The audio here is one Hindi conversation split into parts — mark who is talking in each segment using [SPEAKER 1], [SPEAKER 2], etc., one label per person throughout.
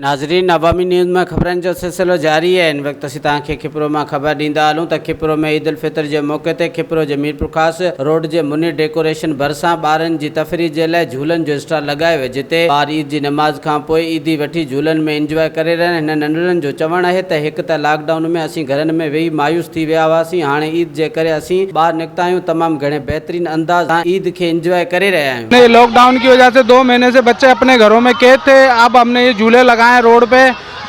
[SPEAKER 1] नाज़रीन, अवामी न्यूज़ में ख़बरनि जो सिलसिलो जारी है। इन वक्त असीं तव्हांखे खिपरो में ख़बर ॾींदा हलूं त खिपरो में ईद उल फितर जे मौक़े ते खिपरो जे मीरपुर ख़ास रोड जे मुनी डेकोरेशन भरिसां ॿारनि जी तफ़रीह जे लाइ झूलनि जो स्टॉल लगायो वियो, जिते ॿार ईद जी नमाज़ खां पोइ ईदी वठी झूलनि में इंजॉय करे रहिया आहिनि। हिन नंढड़नि जो चवणु आहे त हिकु त लॉकडाउन में असीं घरनि में वेही मायूस थी विया हुआसीं, हाणे ईद जे करे असीं ॿाहिरि निकिता आहियूं, तमामु घणे बहितरीन अंदाज़ सां ईद खे इंजॉय करे रहिया आहियूं।
[SPEAKER 2] लॉकडाउन की वजह से 2 महीने से बच्चे अपने घरों में कैद थे, अब हमने ये झूले लगाए रोड पे,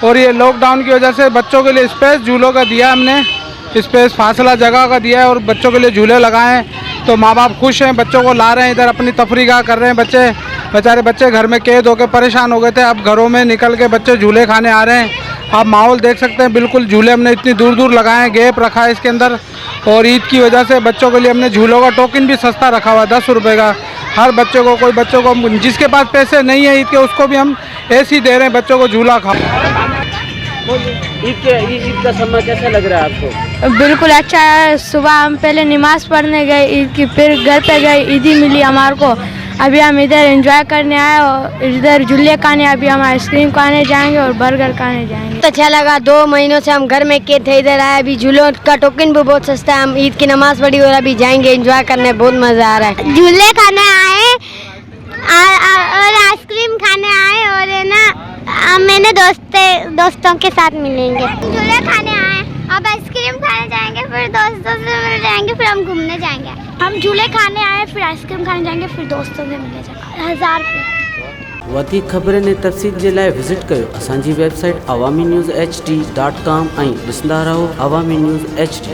[SPEAKER 2] और ये लॉकडाउन की वजह से बच्चों के लिए स्पेस झूलों का दिया हमने, स्पेस फासला जगह का दिया है और बच्चों के लिए झूले लगाए। तो माँ बाप खुश हैं, बच्चों को ला रहे हैं इधर, अपनी तफरीह कर रहे हैं। बेचारे बच्चे घर में कैद होकर परेशान हो गए थे, अब घरों में निकल के बच्चे झूले खाने आ रहे हैं। आप माहौल देख सकते हैं, बिल्कुल झूले हमने इतनी दूर दूर लगाए हैं, गैप रखा है इसके अंदर। और ईद की वजह से बच्चों के लिए हमने झूलों का टोकन भी सस्ता रखा हुआ है, 10 रुपये का। हर बच्चे को, कोई बच्चों को जिसके पास पैसे नहीं है ईद के, उसको भी हम ऐसे ही दे रहे हैं, बच्चों को झूला खाओ।
[SPEAKER 1] ईद का समय कैसा लग रहा है आपको?
[SPEAKER 3] बिल्कुल अच्छा है। सुबह हम पहले नमाज पढ़ने गए ईद की, फिर घर पे गए, ईदी मिली हमारे को। अभी हम इधर एंजॉय करने आए और इधर झूले खाने, अभी हम आइसक्रीम खाने जाएंगे और बर्गर खाने जाएंगे।
[SPEAKER 4] तो अच्छा लगा, 2 महीनों से हम घर में कैद थे, इधर आए। अभी झूलों का टोकन भी बहुत सस्ता है, हम ईद की नमाज पढ़ी और अभी जाएंगे एंजॉय करने, बहुत मज़ा आ रहा है।
[SPEAKER 5] झूले खाने आए और आइसक्रीम खाने आए, और है ना मैंने दोस्तों के साथ मिलेंगे। झूले खाने आए, अब आइसक्रीम खाने जाएंगे, फिर दोस्तों से मिल जाएंगे, फिर हम घूमने जाएंगे। हम झूले खाने आए, फिर आइसक्रीम खाने जाएंगे, फिर दोस्तों से मिलने जाएंगे। 1000 रुपये।
[SPEAKER 1] वधीक ख़बरनि ऐं तफ़सील जे लाइ विज़िट कयो असांजी वेबसाइट awamiNewsHD.com ऐं ॾिसंदा रहो अवामी न्यूज़ HD।